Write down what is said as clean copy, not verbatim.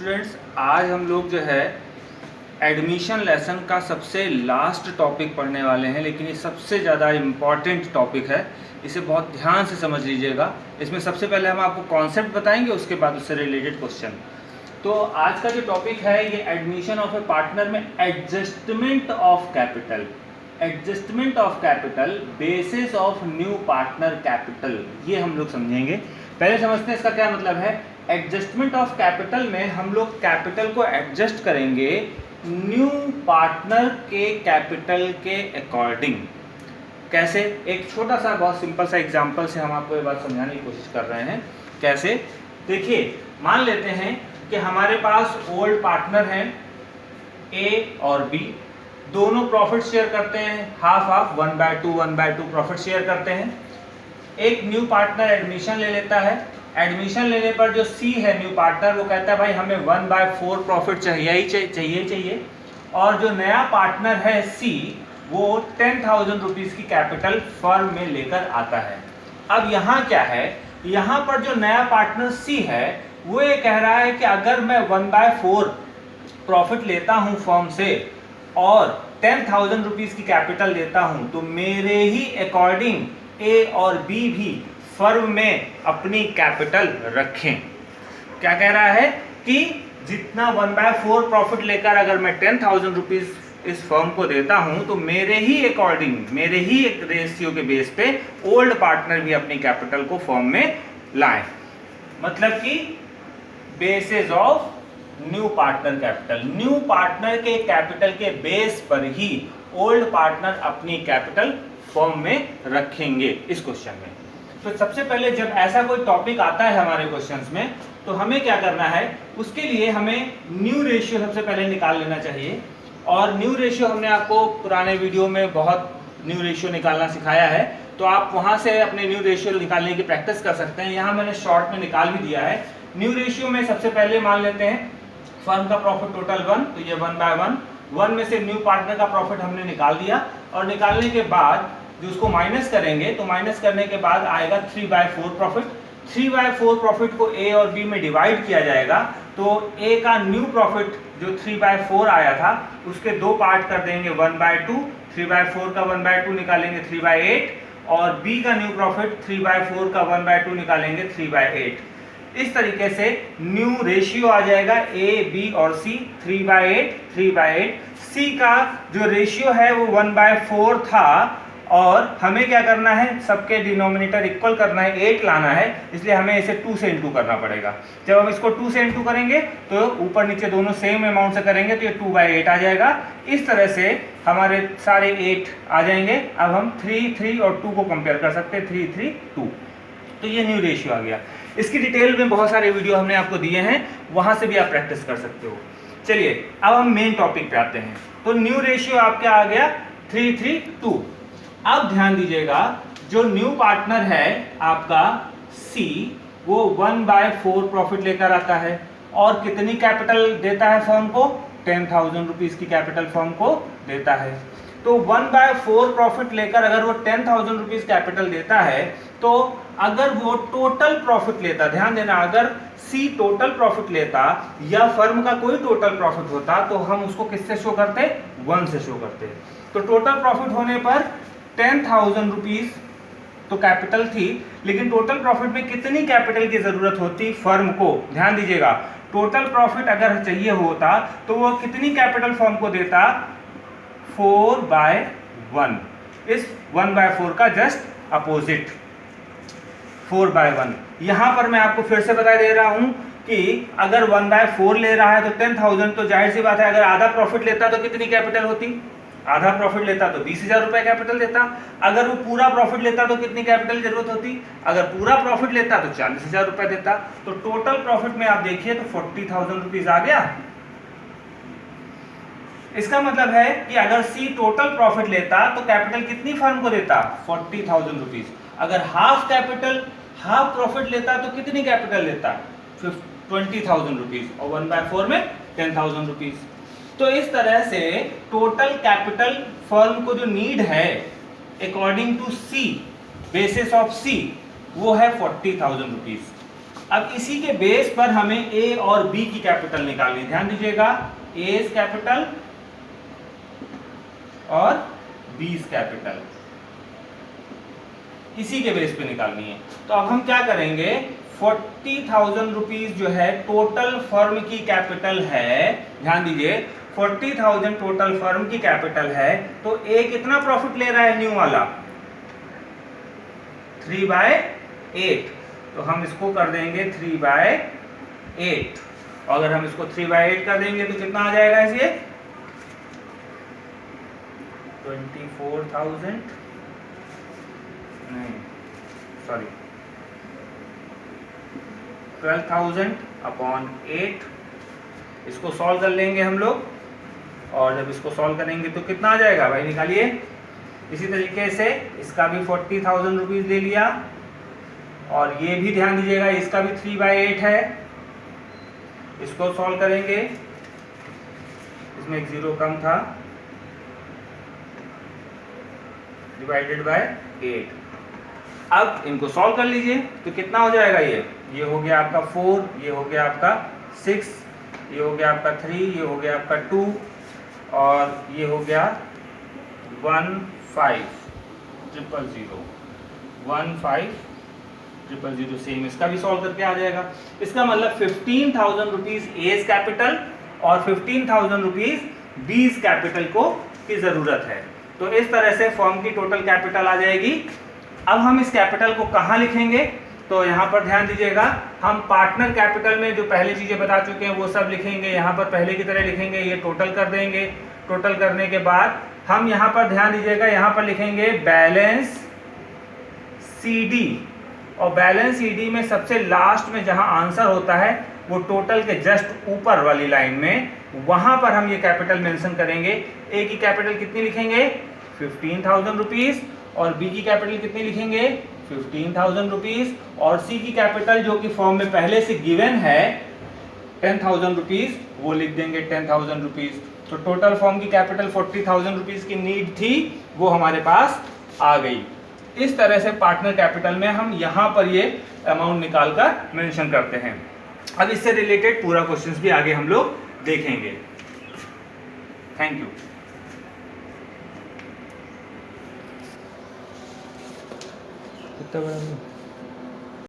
Students, आज हम लोग जो है एडमिशन लेसन का सबसे लास्ट टॉपिक पढ़ने वाले हैं, लेकिन ये सबसे ज़्यादा इम्पॉर्टेंट टॉपिक है। इसे बहुत ध्यान से समझ लीजिएगा। इसमें सबसे पहले हम आपको कॉन्सेप्ट बताएंगे, उसके बाद उससे रिलेटेड क्वेश्चन। तो आज का जो टॉपिक है ये एडमिशन ऑफ ए पार्टनर में adjustment of capital, adjustment of capital basis of new partner capital, ये हम लोग समझेंगे। पहले समझते हैं इसका क्या मतलब है। एडजस्टमेंट ऑफ कैपिटल में हम लोग कैपिटल को एडजस्ट करेंगे न्यू पार्टनर के कैपिटल के अकॉर्डिंग। कैसे? एक छोटा सा बहुत सिंपल सा एग्जांपल से हम आपको ये बात समझाने की कोशिश कर रहे हैं। कैसे? देखिए, मान लेते हैं कि हमारे पास ओल्ड पार्टनर हैं ए और बी, दोनों प्रॉफिट शेयर करते हैं, हाफ हाफ 1/2 प्रॉफिट शेयर करते हैं। एक न्यू पार्टनर एडमिशन ले लेता है। एडमिशन लेने पर जो सी है न्यू पार्टनर, वो कहता है भाई हमें 1/4 प्रॉफिट चाहिए। और जो नया पार्टनर है सी, वो 10,000 रुपीज़ की कैपिटल फर्म में लेकर आता है। अब यहाँ क्या है, यहाँ पर जो नया पार्टनर सी है वो ये कह रहा है कि अगर मैं 1/4 प्रॉफिट लेता हूँ फर्म से और 10,000 रुपीज़ की कैपिटल देता हूँ, तो मेरे ही अकॉर्डिंग ए और बी भी फर्म में अपनी कैपिटल रखें। क्या कह रहा है कि जितना 1/4 प्रॉफिट लेकर अगर मैं 10,000 रुपीज़ इस फर्म को देता हूं, तो मेरे ही अकॉर्डिंग, मेरे ही एक रेशियो के बेस पे ओल्ड पार्टनर भी अपनी कैपिटल को फर्म में लाएं। मतलब कि basis of new partner capital, new partner के कैपिटल के बेस पर ही ओल्ड पार्टनर अपनी कैपिटल फर्म में रखेंगे इस क्वेश्चन में। तो सबसे पहले जब ऐसा कोई टॉपिक आता है हमारे क्वेश्चंस में, तो हमें क्या करना है, उसके लिए हमें न्यू रेशियो सबसे पहले निकाल लेना चाहिए। और न्यू रेशियो हमने आपको पुराने वीडियो में बहुत न्यू रेशियो निकालना सिखाया है, तो आप वहां से अपने न्यू रेशियो निकालने की प्रैक्टिस कर सकते हैं। यहाँ मैंने शॉर्ट में निकाल भी दिया है। न्यू रेशियो में सबसे पहले मान लेते हैं फर्म का प्रॉफिट टोटल 1, तो ये 1/1 में से न्यू पार्टनर का प्रॉफिट हमने निकाल दिया। और निकालने के बाद जो उसको माइनस करेंगे, तो माइनस करने के बाद आएगा 3/4 प्रॉफिट। 3/4 प्रॉफिट को ए और बी में डिवाइड किया जाएगा, तो ए का न्यू प्रॉफिट जो 3/4 आया था उसके दो पार्ट कर देंगे 1/2, 3/4 का 1/2 निकालेंगे 3/8, और बी का न्यू प्रॉफिट 3/4 का 1/2 निकालेंगे 3/8। इस तरीके से न्यू रेशियो आ जाएगा ए, बी और सी 3/8, 3/8। सी का जो रेशियो है वो 1/4 था, और हमें क्या करना है, सबके डिनोमिनेटर इक्वल करना है, 8 लाना है, इसलिए हमें इसे 2 से इंटू करना पड़ेगा। जब हम इसको 2 से इंटू करेंगे तो ऊपर नीचे दोनों सेम अमाउंट से करेंगे, तो ये 2/8 आ जाएगा। इस तरह से हमारे सारे 8 आ जाएंगे। अब हम 3, 3 और 2 को कंपेयर कर सकते हैं, 3, 3, 2। तो ये न्यू रेशियो आ गया। इसकी डिटेल में बहुत सारे वीडियो हमने आपको दिए हैं, वहां से भी आप प्रैक्टिस कर सकते हो। चलिए अब हम मेन टॉपिक पे आते हैं। तो न्यू रेशियो आपका आ गया 3, 3, 2। अब ध्यान दीजिएगा, जो न्यू पार्टनर है आपका सी, वो 1/4 प्रॉफिट लेकर आता है और कितनी कैपिटल देता है फर्म को, 10,000 रुपीज की कैपिटल फर्म को देता है। तो 1/4 प्रॉफिट लेकर अगर वो 10,000 रुपीज कैपिटल देता है, तो अगर वो टोटल प्रॉफिट लेता, ध्यान देना, अगर सी टोटल प्रॉफिट लेता या फर्म का कोई टोटल प्रॉफिट होता, तो हम उसको किससे शो करते, 1 से शो करते। तो टोटल प्रॉफिट होने पर 10,000 रुपीज तो कैपिटल थी, लेकिन टोटल प्रॉफिट में कितनी कैपिटल की जरूरत होती फर्म को, ध्यान दीजिएगा। टोटल प्रॉफिट अगर चाहिए होता तो वो कितनी कैपिटल फर्म को देता, 4/1। इस 1/4 का जस्ट अपोजिट 4/1। यहां पर मैं आपको फिर से बता दे रहा हूं कि अगर 1/4 ले रहा है तो 10,000, तो जाहिर सी बात है अगर आधा प्रॉफिट लेता तो कितनी कैपिटल होती, आधा प्रॉफिट लेता तो 20,000 रुपए कैपिटल देता। अगर वो पूरा प्रॉफिट लेता तो कितनी कैपिटल जरूरत होती, अगर पूरा प्रॉफिट लेता तो 40,000 रुपए देता। तो टोटल प्रॉफिट में आप देखिए तो 40,000 रुपीज आ गया। इसका मतलब है कि अगर सी टोटल प्रॉफिट लेता तो कैपिटल कितनी फर्म को देता, 40,000 रुपीज। अगर हाफ कैपिटल, हाफ प्रॉफिट लेता तो कितनी कैपिटल लेता, 20,000 रुपीज, और 1/4 में 10,000 रुपीज। तो इस तरह से टोटल कैपिटल फर्म को जो नीड है according to C, basis of C, वो है 40,000 रुपीज। अब इसी के बेस पर हमें ए और बी की कैपिटल निकालनी है। ध्यान दीजिएगा, एज कैपिटल और बीज कैपिटल इसी के बेस पे निकालनी है। तो अब हम क्या करेंगे, 40,000 रुपीज जो है टोटल फर्म की कैपिटल है। ध्यान दीजिए, 40,000 टोटल फर्म की कैपिटल है। तो ए कितना प्रॉफिट ले रहा है न्यू वाला, 3/8। तो हम इसको कर देंगे 3/8। अगर हम इसको 3/8 कर देंगे तो कितना आ जाएगा इसे, 24,000 नहीं सॉरी 12,000 अपॉन 8। इसको सॉल्व कर लेंगे हम लोग, और जब इसको सॉल्व करेंगे तो कितना आ जाएगा भाई, निकालिए। इसी तरीके से इसका भी 40,000 रुपीज ले लिया, और ये भी ध्यान दीजिएगा इसका भी 3/8 है। इसको सॉल्व करेंगे, इसमें एक जीरो कम था, डिवाइडेड बाय 8। अब इनको सॉल्व कर लीजिए तो कितना हो जाएगा, ये हो गया आपका 4, ये हो गया आपका 6, ये हो गया आपका 3, ये हो गया आपका 2, और ये हो गया 15,000 सेम इसका भी सॉल्व करके आ जाएगा। इसका मतलब 15,000 रुपीज एज कैपिटल और 15,000 रुपीज बीज कैपिटल को की जरूरत है। तो इस तरह से फर्म की टोटल कैपिटल आ जाएगी। अब हम इस कैपिटल को कहाँ लिखेंगे, तो यहाँ पर ध्यान दीजिएगा, हम पार्टनर कैपिटल में जो पहले चीजें बता चुके हैं वो सब लिखेंगे, यहाँ पर पहले की तरह लिखेंगे, ये टोटल कर देंगे। टोटल करने के बाद हम यहाँ पर ध्यान दीजिएगा, यहाँ पर लिखेंगे बैलेंस CD, और बैलेंस CD में सबसे लास्ट में जहां आंसर होता है वो टोटल के जस्ट ऊपर वाली लाइन में, वहां पर हम ये कैपिटल मेंशन करेंगे। ए की कैपिटल कितनी लिखेंगे, 15,000 रुपीज, और बी की कैपिटल कितनी लिखेंगे, 15,000 रुपीज, और सी की कैपिटल जो कि फॉर्म में पहले से गिवन है 10,000 रुपीज, वो लिख देंगे 10,000 रुपीज। तो टोटल फॉर्म की कैपिटल 40,000 रुपीज की नीड थी, वो हमारे पास आ गई। इस तरह से पार्टनर कैपिटल में हम यहाँ पर ये अमाउंट निकाल कर मेंशन करते हैं। अब इससे रिलेटेड पूरा क्वेश्चंस भी आगे हम लोग देखेंगे। Thank you. कितना बड़ा